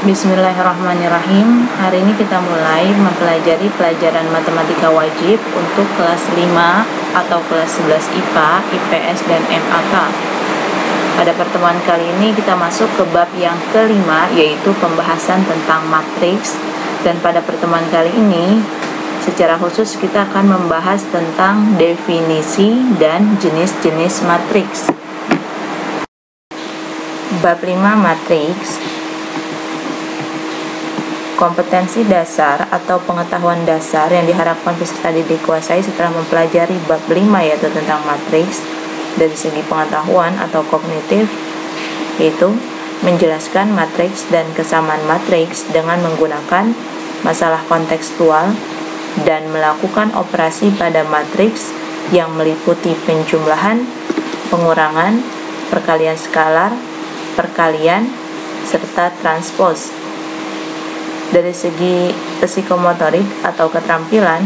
Bismillahirrahmanirrahim. Hari ini kita mulai mempelajari pelajaran matematika wajib untuk kelas 5 atau kelas 11 IPA, IPS, dan MAK. Pada pertemuan kali ini kita masuk ke bab yang kelima, yaitu pembahasan tentang matriks. Dan pada pertemuan kali ini secara khusus kita akan membahas tentang definisi dan jenis-jenis matriks. Bab 5 matriks. Kompetensi dasar atau pengetahuan dasar yang diharapkan peserta didik dikuasai setelah mempelajari bab 5, yaitu tentang matriks dari segi pengetahuan atau kognitif, yaitu menjelaskan matriks dan kesamaan matriks dengan menggunakan masalah kontekstual dan melakukan operasi pada matriks yang meliputi penjumlahan, pengurangan, perkalian skalar, perkalian, serta transpos. Dari segi psikomotorik atau keterampilan,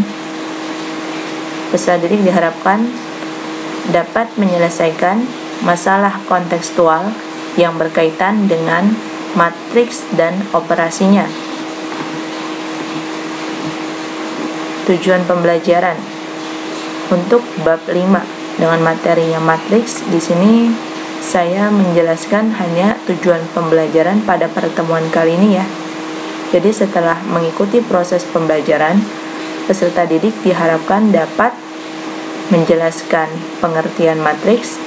peserta didik diharapkan dapat menyelesaikan masalah kontekstual yang berkaitan dengan matriks dan operasinya. Tujuan pembelajaran untuk bab 5 dengan materinya matriks, di sini saya menjelaskan hanya tujuan pembelajaran pada pertemuan kali ini ya. Jadi setelah mengikuti proses pembelajaran, peserta didik diharapkan dapat menjelaskan pengertian matriks,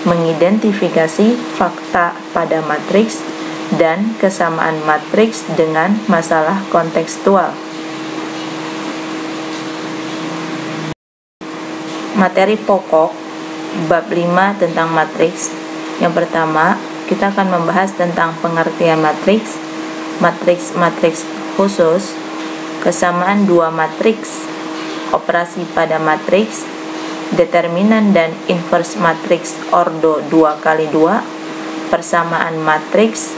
mengidentifikasi fakta pada matriks, dan kesamaan matriks dengan masalah kontekstual. Materi pokok bab 5 tentang matriks. Yang pertama, kita akan membahas tentang pengertian matriks, matriks khusus, kesamaan dua matriks, operasi pada matriks, determinan dan inverse matriks ordo 2x2, persamaan matriks,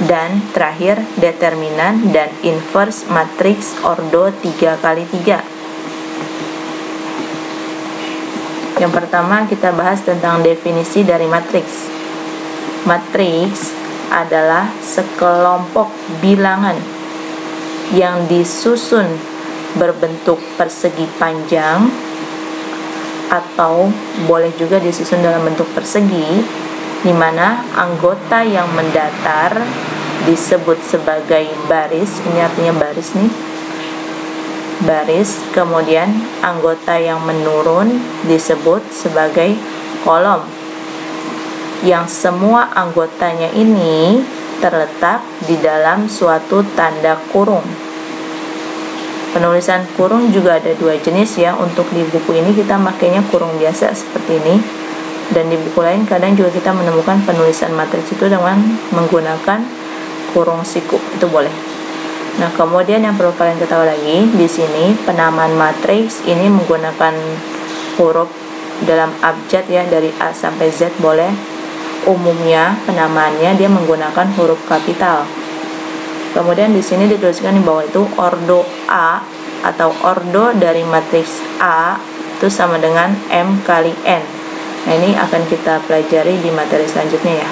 dan terakhir determinan dan inverse matriks ordo 3x3. Yang pertama kita bahas tentang definisi dari matriks. Matriks adalah sekelompok bilangan yang disusun berbentuk persegi panjang atau boleh juga disusun dalam bentuk persegi, di mana anggota yang mendatar disebut sebagai baris. Ini artinya baris nih, baris. Kemudian anggota yang menurun disebut sebagai kolom, yang semua anggotanya ini terletak di dalam suatu tanda kurung. Penulisan kurung juga ada dua jenis ya. Untuk di buku ini kita makainya kurung biasa seperti ini, dan di buku lain kadang juga kita menemukan penulisan matriks itu dengan menggunakan kurung siku, itu boleh. Nah, kemudian yang perlu kalian ketahui lagi di sini, penamaan matriks ini menggunakan huruf dalam abjad ya, dari A sampai Z boleh. Umumnya penamaannya dia menggunakan huruf kapital. Kemudian di sini dituliskan di bawah itu ordo A atau ordo dari matriks A itu sama dengan M kali N. Nah, ini akan kita pelajari di materi selanjutnya ya.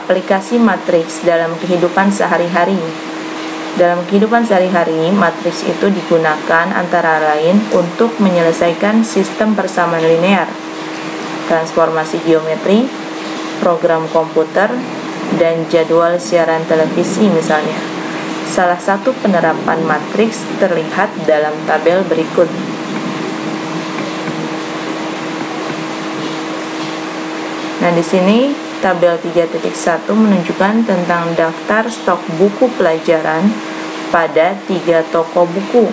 Aplikasi matriks dalam kehidupan sehari-hari. Dalam kehidupan sehari-hari, matriks itu digunakan antara lain untuk menyelesaikan sistem persamaan linear, transformasi geometri, program komputer, dan jadwal siaran televisi misalnya. Salah satu penerapan matriks terlihat dalam tabel berikut. Nah, di sini tabel 3.1 menunjukkan tentang daftar stok buku pelajaran pada 3 toko buku,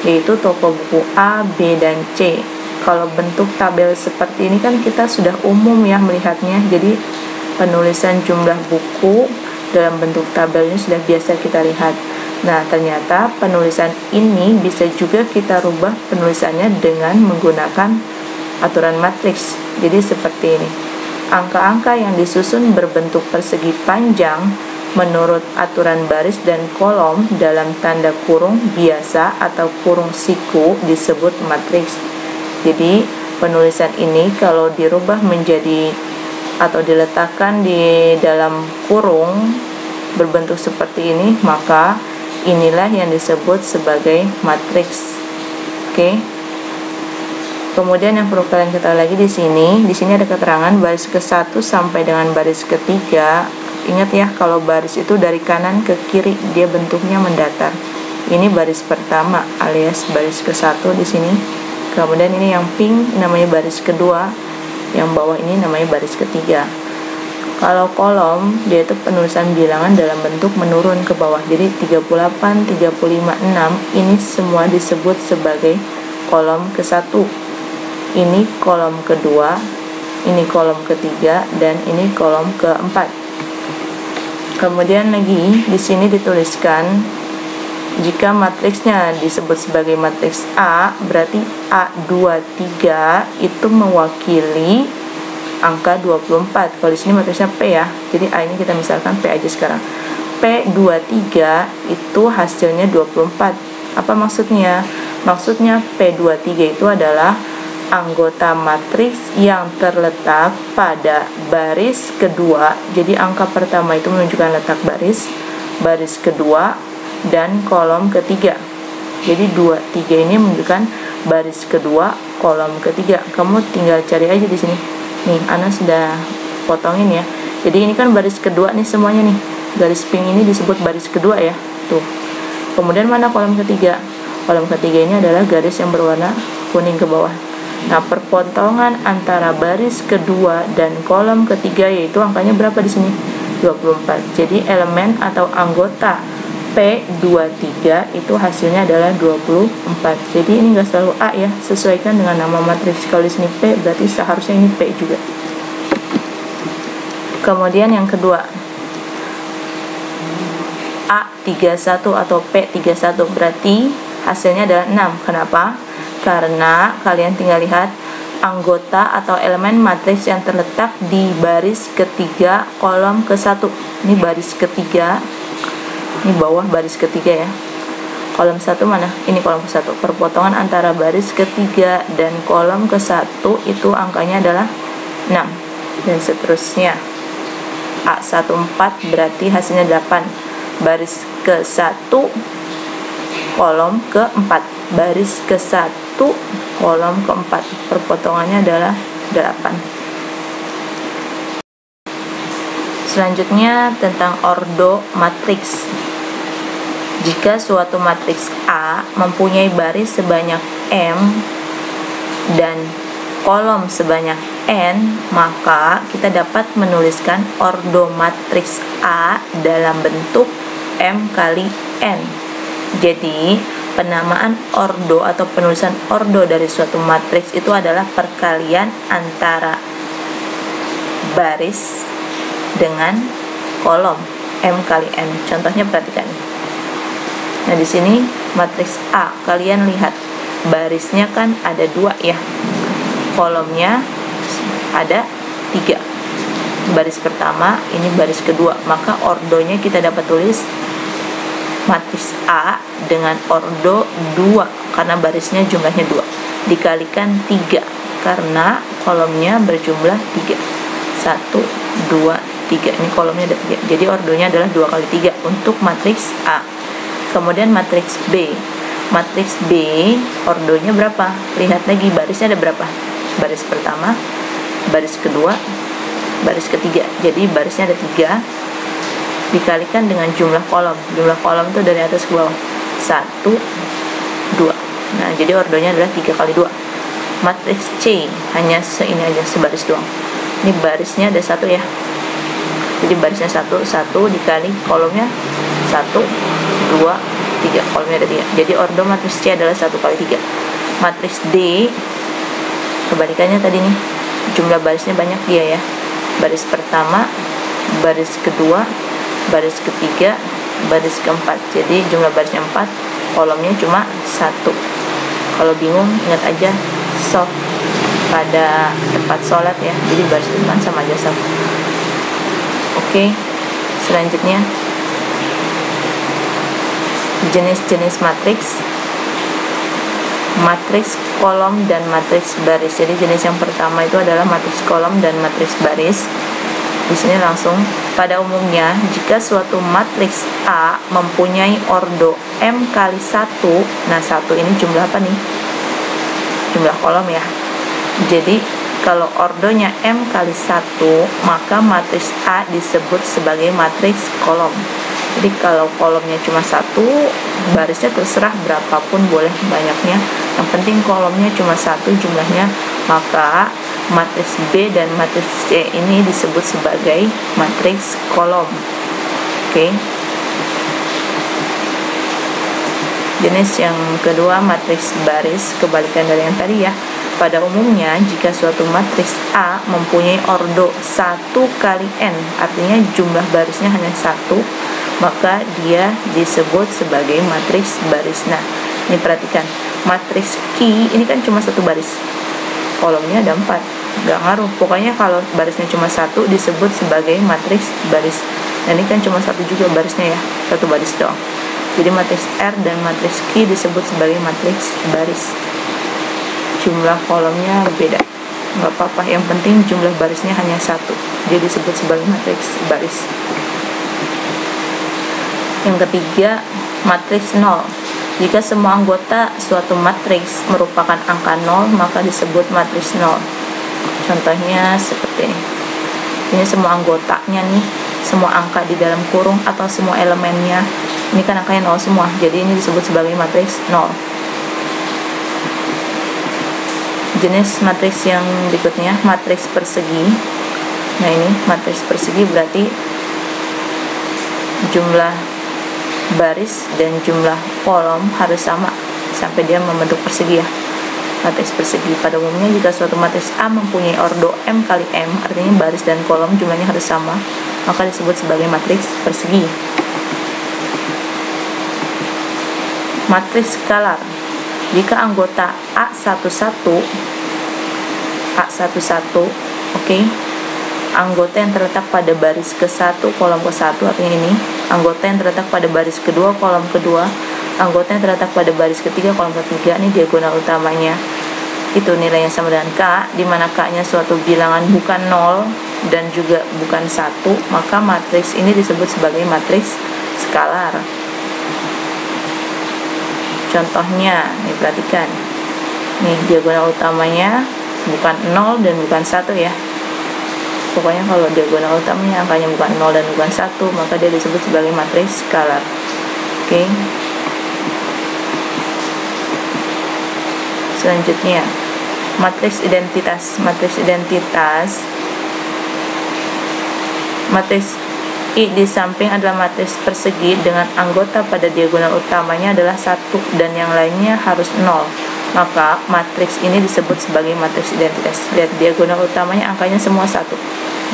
yaitu toko buku A, B, dan C. Kalau bentuk tabel seperti ini kan kita sudah umum ya melihatnya, jadi penulisan jumlah buku dalam bentuk tabel ini sudah biasa kita lihat. Nah, ternyata penulisan ini bisa juga kita rubah penulisannya dengan menggunakan aturan matriks. Jadi seperti ini. Angka-angka yang disusun berbentuk persegi panjang menurut aturan baris dan kolom dalam tanda kurung biasa atau kurung siku disebut matriks. Jadi penulisan ini kalau dirubah menjadi atau diletakkan di dalam kurung berbentuk seperti ini, maka inilah yang disebut sebagai matriks. Oke. Kemudian yang perlu kalian ketahui lagi di sini ada keterangan baris ke-1 sampai dengan baris ke-3. Ingat ya, kalau baris itu dari kanan ke kiri, dia bentuknya mendatar. Ini baris pertama alias baris ke-1 di sini. Kemudian ini yang pink namanya baris kedua, yang bawah ini namanya baris ketiga. Kalau kolom, dia itu penulisan bilangan dalam bentuk menurun ke bawah. Jadi 38, 35, 6 ini semua disebut sebagai kolom ke-1. Ini kolom kedua, ini kolom ketiga, dan ini kolom keempat. Kemudian lagi di sini dituliskan jika matriksnya disebut sebagai matriks A, berarti A23 itu mewakili angka 24. Kalau di sini matriksnya P ya. Jadi A ini kita misalkan P aja sekarang. P23 itu hasilnya 24. Apa maksudnya? Maksudnya P23 itu adalah anggota matriks yang terletak pada baris kedua. Jadi angka pertama itu menunjukkan letak baris kedua dan kolom ketiga. Jadi 23 ini menunjukkan baris kedua, kolom ketiga. Kamu tinggal cari aja di sini. Nih, Ana sudah potongin ya. Jadi ini kan baris kedua nih semuanya nih. Garis pink ini disebut baris kedua ya. Tuh. Kemudian mana kolom ketiga? Kolom ketiga ini adalah garis yang berwarna kuning ke bawah. Nah, perpotongan antara baris kedua dan kolom ketiga yaitu angkanya berapa di sini? 24. Jadi elemen atau anggota P23 itu hasilnya adalah 24. Jadi ini enggak selalu A ya, sesuaikan dengan nama matriks. Kalau di sini P berarti seharusnya ini P juga. Kemudian yang kedua, A31 atau P31 berarti hasilnya adalah 6. Kenapa? Karena kalian tinggal lihat anggota atau elemen matriks yang terletak di baris ketiga kolom ke-1. Ini baris ketiga. Ini bawah baris ketiga ya. Kolom 1 mana? Ini kolom ke-1. Perpotongan antara baris ketiga dan kolom ke-1 itu angkanya adalah 6. Dan seterusnya. A14 berarti hasilnya 8. Baris ke-1 kolom ke-4. Baris ke-1 kolom ke-4. Perpotongannya adalah 8. Selanjutnya tentang ordo matriks. Jika suatu matriks A mempunyai baris sebanyak M dan kolom sebanyak N, maka kita dapat menuliskan ordo matriks A dalam bentuk M kali N. Jadi, penamaan ordo atau penulisan ordo dari suatu matriks itu adalah perkalian antara baris dengan kolom M kali N. Contohnya perhatikan. Nah, di sini matriks A, kalian lihat barisnya kan ada 2 ya. Kolomnya ada 3. Baris pertama, ini baris kedua. Maka ordonya kita dapat tulis matriks A dengan ordo 2 karena barisnya jumlahnya 2 dikalikan 3 karena kolomnya berjumlah 3. 1, 2, 3. Ini kolomnya ada 3. Jadi ordonya adalah 2 kali 3 untuk matriks A. Kemudian matriks B. Matriks B ordonya berapa? Lihat lagi barisnya ada berapa? Baris pertama, baris kedua, baris ketiga. Jadi barisnya ada 3 dikalikan dengan jumlah kolom. Jumlah kolom itu dari atas ke bawah. 1, 2. Nah, jadi ordonya adalah 3 kali 2. Matriks C hanya ini aja, sebaris doang. Ini barisnya ada 1 ya. Jadi barisnya 1 dikali kolomnya 1, 2, 3. Kolomnya ada 3. Jadi ordo matriks C adalah 1 kali 3. Matriks D kebalikannya tadi nih. Jumlah barisnya banyak dia ya. Baris pertama, baris kedua, baris ketiga, baris keempat. Jadi jumlah barisnya 4, kolomnya cuma 1. Kalau bingung ingat aja soft pada tempat sholat ya. Jadi baris depan sama aja soft. Oke, selanjutnya jenis-jenis matriks. Matriks kolom dan matriks baris. Jadi jenis yang pertama itu adalah matriks kolom dan matriks baris. Di sini langsung, pada umumnya jika suatu matriks A mempunyai ordo M kali 1, nah 1 ini jumlah apa nih? Jumlah kolom ya. Jadi kalau ordonya M kali 1, maka matriks A disebut sebagai matriks kolom. Jadi kalau kolomnya cuma 1, barisnya terserah berapapun boleh banyaknya, yang penting kolomnya cuma 1 jumlahnya, maka matriks B dan matriks C ini disebut sebagai matriks kolom. Oke. Jenis yang kedua, matriks baris, kebalikan dari yang tadi ya. Pada umumnya jika suatu matriks A mempunyai ordo 1 kali n, artinya jumlah barisnya hanya 1, maka dia disebut sebagai matriks baris. Nah, ini perhatikan, matriks Q ini kan cuma 1 baris, kolomnya ada 4, gak ngaruh, pokoknya kalau barisnya cuma 1 disebut sebagai matriks baris. Nah, ini kan cuma 1 juga barisnya ya, 1 baris doang. Jadi matriks R dan matriks Q disebut sebagai matriks baris. Jumlah kolomnya beda, nggak apa-apa, yang penting jumlah barisnya hanya 1, jadi disebut sebagai matriks baris. Yang ketiga, matriks 0. Jika semua anggota suatu matriks merupakan angka 0, maka disebut matriks 0. Contohnya seperti ini. Ini semua anggotanya nih, semua angka di dalam kurung atau semua elemennya, ini kan angkanya 0 semua, jadi ini disebut sebagai matriks 0. Jenis matriks yang berikutnya, matriks persegi. Nah, ini matriks persegi berarti jumlah baris dan jumlah kolom harus sama sampai dia membentuk persegi ya. Matriks persegi, pada umumnya jika suatu matriks A mempunyai ordo M kali M, artinya baris dan kolom jumlahnya harus sama, maka disebut sebagai matriks persegi. Matriks skalar. Jika anggota A11, oke, anggota yang terletak pada baris ke-1 kolom ke-1, artinya ini anggota yang terletak pada baris kedua kolom kedua, anggota yang terletak pada baris ketiga kolom ketiga, ini diagonal utamanya itu nilainya sama dengan K, di mana K-nya suatu bilangan bukan 0 dan juga bukan 1, maka matriks ini disebut sebagai matriks skalar. Contohnya, nih perhatikan, nih diagonal utamanya bukan 0 dan bukan 1 ya. Pokoknya kalau diagonal utamanya angkanya bukan 0 dan bukan 1, maka dia disebut sebagai matriks skalar. Oke. Selanjutnya, matriks identitas. Matriks identitas, matriks I di samping adalah matriks persegi dengan anggota pada diagonal utamanya adalah 1 dan yang lainnya harus 0. Maka matriks ini disebut sebagai matriks identitas. Lihat, diagonal utamanya angkanya semua 1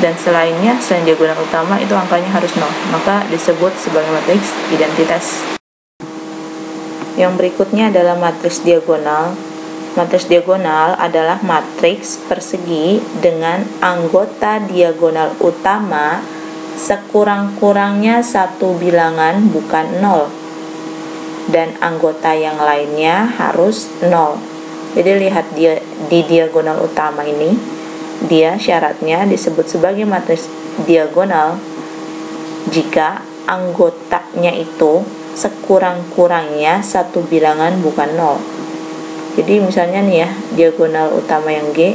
dan selainnya, selain diagonal utama itu angkanya harus 0, maka disebut sebagai matriks identitas. Yang berikutnya adalah matriks diagonal. Matriks diagonal adalah matriks persegi dengan anggota diagonal utama sekurang-kurangnya 1 bilangan bukan 0 dan anggota yang lainnya harus 0. Jadi lihat dia di diagonal utama ini, dia syaratnya disebut sebagai matriks diagonal jika anggotanya itu sekurang-kurangnya 1 bilangan bukan 0. Jadi misalnya nih ya, diagonal utama yang G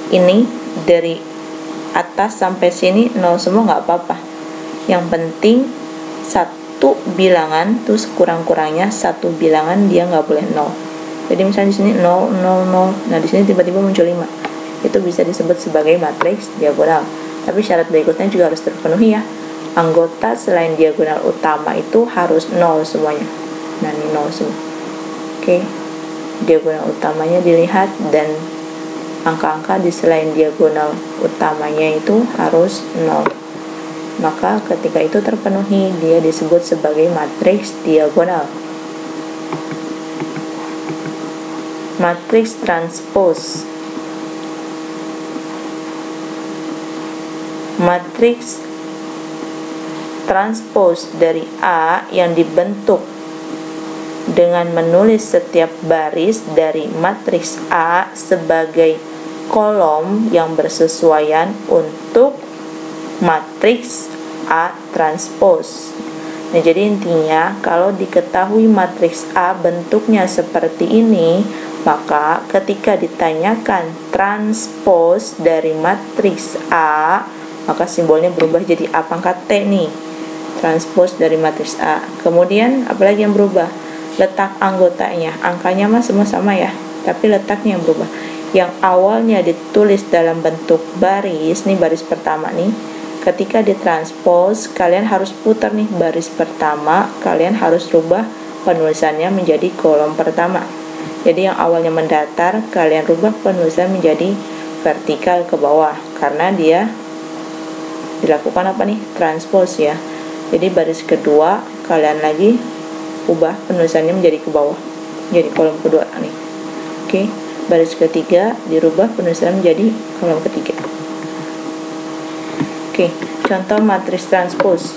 ini dari atas sampai sini 0 semua nggak apa-apa, yang penting 1 bilangan tuh sekurang-kurangnya 1 bilangan dia nggak boleh 0. Jadi misalnya di sini 0 0 0, nah di sini tiba-tiba muncul 5, itu bisa disebut sebagai matriks diagonal. Tapi syarat berikutnya juga harus terpenuhi ya, anggota selain diagonal utama itu harus 0 semuanya. Nah ini 0 semua. Oke, diagonal utamanya dilihat dan angka-angka di selain diagonal utamanya itu harus 0. Maka ketika itu terpenuhi, dia disebut sebagai matriks diagonal. Matriks transpose. Matriks transpose dari A yang dibentuk dengan menulis setiap baris dari matriks A sebagai kolom yang bersesuaian untuk matriks A transpose. Nah, jadi intinya kalau diketahui matriks A bentuknya seperti ini, maka ketika ditanyakan transpose dari matriks A, maka simbolnya berubah jadi A pangkat T nih. Transpose dari matriks A. Kemudian apalagi yang berubah? Letak anggotanya. Angkanya mah semua sama ya, tapi letaknya yang berubah. Yang awalnya ditulis dalam bentuk baris, nih baris pertama nih. Ketika ditranspose, kalian harus putar nih baris pertama, kalian harus rubah penulisannya menjadi kolom pertama. Jadi yang awalnya mendatar, kalian rubah penulisan menjadi vertikal ke bawah, karena dia dilakukan apa nih? Transpose ya. Jadi baris kedua, kalian lagi ubah penulisannya menjadi ke bawah, jadi kolom kedua nih. Oke, baris ketiga dirubah penulisannya menjadi kolom ketiga. Oke, contoh matriks transpose.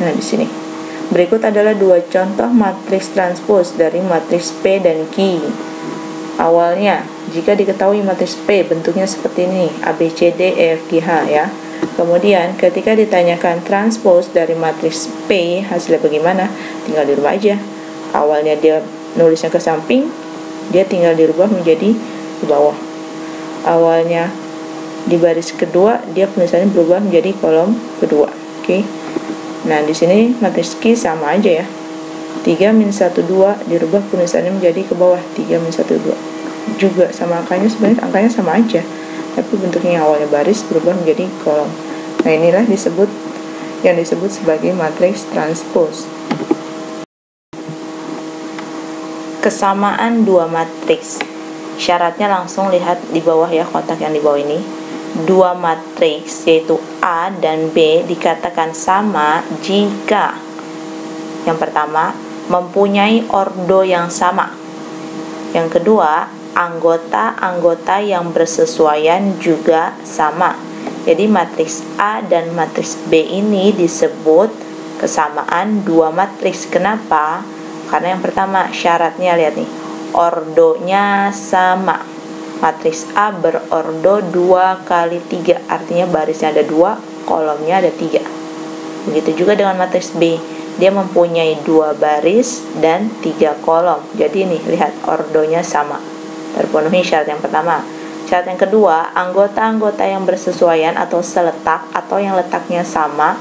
Nah, di sini. Berikut adalah dua contoh matriks transpose dari matriks P dan Q. Awalnya, jika diketahui matriks P bentuknya seperti ini, A, B, C, D, E, F, G, H ya. Kemudian, ketika ditanyakan transpose dari matriks P, hasilnya bagaimana? Tinggal dirubah aja. Awalnya dia nulisnya ke samping, dia tinggal dirubah menjadi ke bawah. Awalnya di baris kedua, dia penulisannya berubah menjadi kolom kedua. Oke. Nah, di sini matriks Q sama aja ya. 3 min 1 2 dirubah penulisannya menjadi ke bawah 3 min 1 2. Juga sama angkanya, sebenarnya angkanya sama aja. Tapi bentuknya yang awalnya baris berubah menjadi kolom. Nah, inilah yang disebut sebagai matriks transpose. Kesamaan dua matriks. Syaratnya langsung lihat di bawah ya, kotak yang di bawah ini. Dua matriks yaitu A dan B dikatakan sama jika yang pertama mempunyai ordo yang sama, yang kedua anggota-anggota yang bersesuaian juga sama. Jadi matriks A dan matriks B ini disebut kesamaan dua matriks. Kenapa? Karena yang pertama syaratnya, lihat nih, ordonya sama. Matriks A berordo 2 kali 3, artinya barisnya ada 2, kolomnya ada 3. Begitu juga dengan matriks B, dia mempunyai 2 baris dan 3 kolom. Jadi nih, lihat ordonya sama, terpenuhi syarat yang pertama. Syarat yang kedua, anggota-anggota yang bersesuaian atau seletak atau yang letaknya sama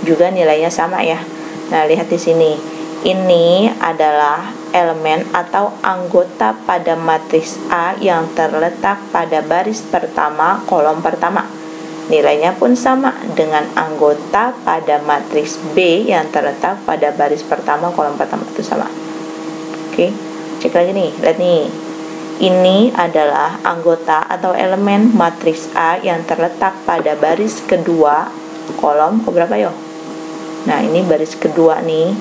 juga nilainya sama ya. Nah, lihat di sini, ini adalah elemen atau anggota pada matriks A yang terletak pada baris pertama kolom pertama. Nilainya pun sama dengan anggota pada matriks B yang terletak pada baris pertama kolom pertama, itu sama. Oke, cek lagi nih, lihat nih. Ini adalah anggota atau elemen matriks A yang terletak pada baris kedua kolom keberapa yo? Nah, ini baris kedua nih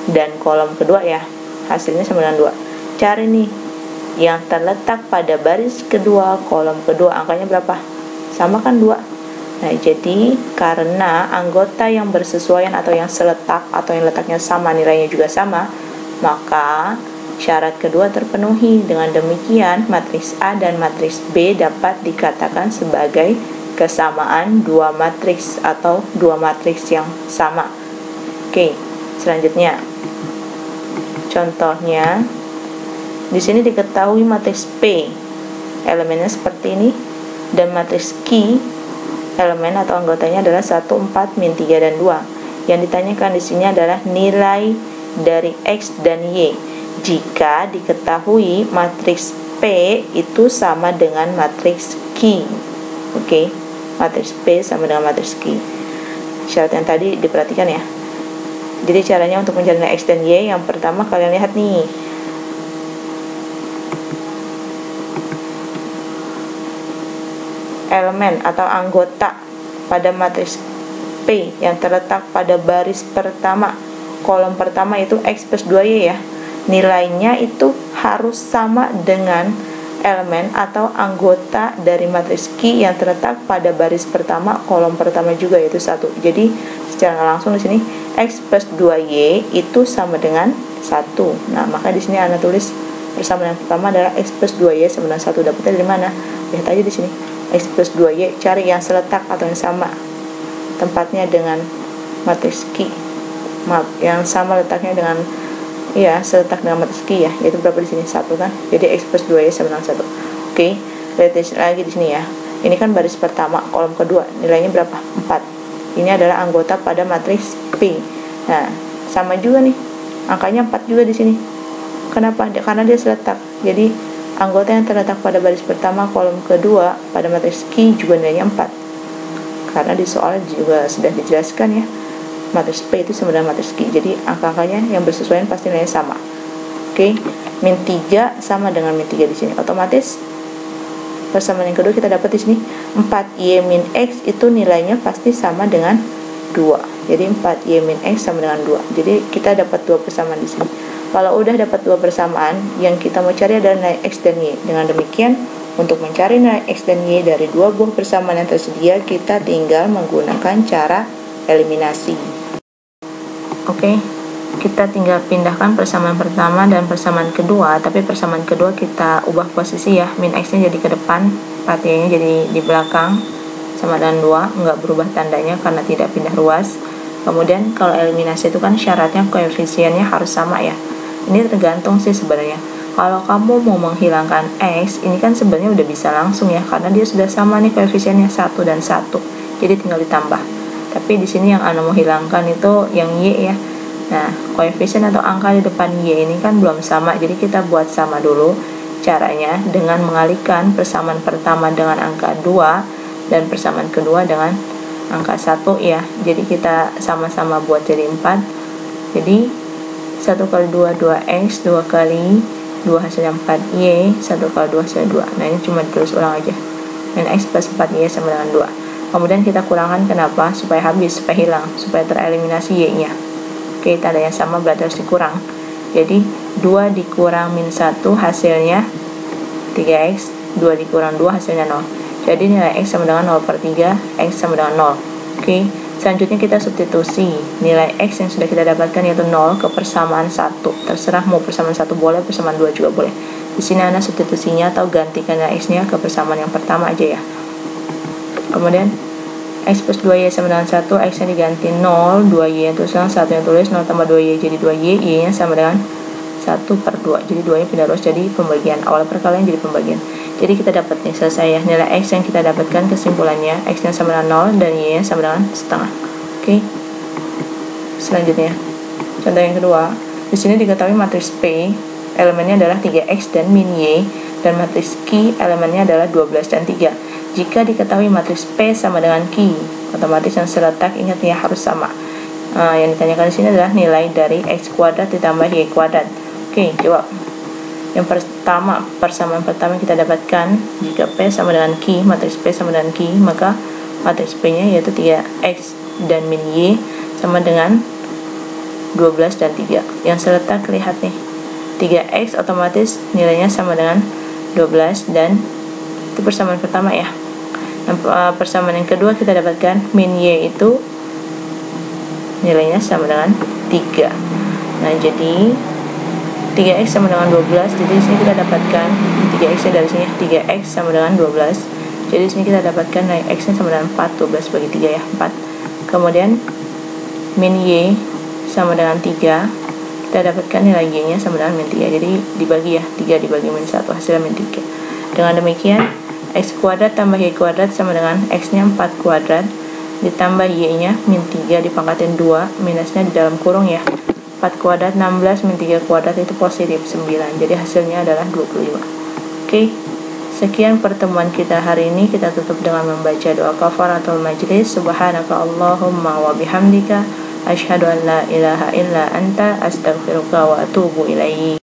dan kolom kedua ya. Hasilnya sama dengan 2. Cari nih yang terletak pada baris kedua kolom kedua, angkanya berapa? Sama kan 2. Nah, jadi karena anggota yang bersesuaian atau yang seletak atau yang letaknya sama nilainya juga sama, maka syarat kedua terpenuhi. Dengan demikian matriks A dan matriks B dapat dikatakan sebagai kesamaan dua matriks atau dua matriks yang sama. Oke, selanjutnya contohnya, di sini diketahui matriks P elemennya seperti ini dan matriks Q elemen atau anggotanya adalah 1, 4, min 3 dan 2. Yang ditanyakan di sini adalah nilai dari X dan Y jika diketahui matriks P itu sama dengan matriks Q. Oke, matriks P sama dengan matriks Q. Syarat yang tadi diperhatikan ya. Jadi caranya untuk mencari nilai X dan Y, yang pertama kalian lihat nih, elemen atau anggota pada matriks P yang terletak pada baris pertama kolom pertama itu X plus 2Y ya. Nilainya itu harus sama dengan elemen atau anggota dari matriks Q yang terletak pada baris pertama kolom pertama juga, yaitu 1. Jadi secara langsung di sini X plus 2Y itu sama dengan 1. Nah, maka di sini Anda tulis persamaan yang pertama adalah X plus 2Y sama dengan 1. Dapatnya dari mana? Lihat aja di sini. X plus 2Y, cari yang seletak atau yang sama tempatnya dengan matriks Q. Maaf, yang sama letaknya dengan seletak dengan matriks Q ya, yaitu berapa di sini? 1 kan. Jadi X plus 2Y sama dengan 1. Oke, lihat lagi di sini ya. Ini kan baris pertama, kolom kedua, nilainya berapa? 4. Ini adalah anggota pada matriks P. Nah, sama juga nih. Angkanya 4 juga di sini. Kenapa? Karena dia seletak. Jadi anggota yang terletak pada baris pertama kolom kedua pada matriks Q juga nilainya 4. Karena di soal juga sudah dijelaskan ya, matriks P itu sama dengan matriks Q. Jadi angka-angkanya yang bersesuaian pasti nilainya sama. Oke, min 3 sama dengan min 3 di sini. Otomatis persamaan yang kedua kita dapat di sini 4Y min X itu nilainya pasti sama dengan 2. Jadi 4Y min X sama dengan 2. Jadi kita dapat 2 persamaan di sini. Kalau udah dapat 2 persamaan, yang kita mau cari adalah nilai X dan Y. Dengan demikian, untuk mencari nilai X dan Y dari dua buah persamaan yang tersedia, kita tinggal menggunakan cara eliminasi. Oke, kita tinggal pindahkan persamaan pertama dan persamaan kedua, tapi persamaan kedua kita ubah posisi ya. Min X nya jadi ke depan, 4Y nya jadi di belakang, sama dengan 2, nggak berubah tandanya karena tidak pindah ruas. Kemudian kalau eliminasi itu kan syaratnya koefisiennya harus sama ya. Ini tergantung sih sebenarnya. Kalau kamu mau menghilangkan X, ini kan sebenarnya udah bisa langsung ya, karena dia sudah sama nih koefisiennya 1 dan 1. Jadi tinggal ditambah. Tapi di sini yang Anda mau hilangkan itu yang Y ya. Nah, koefisien atau angka di depan Y ini kan belum sama, jadi kita buat sama dulu. Caranya dengan mengalihkan persamaan pertama dengan angka 2 dan persamaan kedua dengan angka 1 ya. Jadi kita sama-sama buat jadi 4. Jadi 1 kali 2, 2X, 2 kali 2 hasilnya 4Y, 1 kali 2 hasilnya 2. Nah, ini cuma ditulis ulang aja. Dan X plus 4Y sama dengan 2. Kemudian kita kurangkan, kenapa? Supaya habis, supaya hilang, supaya tereliminasi Y-nya. Oke, tanda yang sama berarti harus dikurang. Jadi 2 dikurang min 1 hasilnya 3X, 2 dikurang 2 hasilnya 0. Jadi nilai X sama dengan 0/3, X sama dengan 0. Oke, selanjutnya kita substitusi nilai X yang sudah kita dapatkan yaitu 0 ke persamaan 1. Terserah mau persamaan 1 boleh, persamaan 2 juga boleh. Di sini Anda substitusinya atau gantikan nilai X-nya ke persamaan yang pertama aja ya. Kemudian X plus 2Y sama dengan 1, X nya diganti 0, 2Y yang tulis 1 yang tulis 0 tambah 2Y jadi 2Y, Y nya sama dengan 1/2. Jadi 2 nya pindah ruas jadi pembagian. Awal perkalian jadi pembagian. Jadi kita dapat nih, selesai ya. Nilai X yang kita dapatkan kesimpulannya, X nya sama dengan 0 dan Y nya sama dengan setengah. Oke. Selanjutnya, contoh yang kedua. Di sini diketahui matriks P elemennya adalah 3X dan min Y, dan matriks Q elemennya adalah 12 dan 3. Jika diketahui matriks P sama dengan Q, otomatis yang seletak ingat ya harus sama. Yang ditanyakan di sini adalah nilai dari X kuadrat ditambah Y kuadrat. Oke, jawab. Yang pertama, persamaan pertama kita dapatkan jika P sama dengan Q, matriks P sama dengan Q, maka matriks P nya yaitu 3X dan min Y sama dengan 12 dan 3. Yang seletak lihat nih, 3X otomatis nilainya sama dengan 12 dan itu persamaan pertama ya. Nah, persamaan yang kedua kita dapatkan min Y itu nilainya sama dengan 3. Nah, jadi 3X sama dengan 12. Jadi di sini kita dapatkan 3X nya dari sini 3X sama dengan 12. Jadi di sini kita dapatkan nilai X nya sama dengan 4. 12 bagi 3 ya, 4. Kemudian min Y sama dengan 3. Kita dapatkan nilai Y nya sama dengan min 3. Jadi dibagi ya, 3 dibagi min 1 hasilnya min 3. Dengan demikian X kuadrat tambah Y kuadrat sama dengan X nya 4 kuadrat ditambah Y nya min 3 dipangkatin 2, minusnya di dalam kurung ya. 4 kuadrat 16 min 3 kuadrat itu positif 9. Jadi hasilnya adalah 25. Oke, sekian pertemuan kita hari ini. Kita tutup dengan membaca doa kafaratul majlis. Subhanaka Allahumma wa bihamdika asyhadu an la ilaha illa anta astaghfiruka wa atubu ilaik.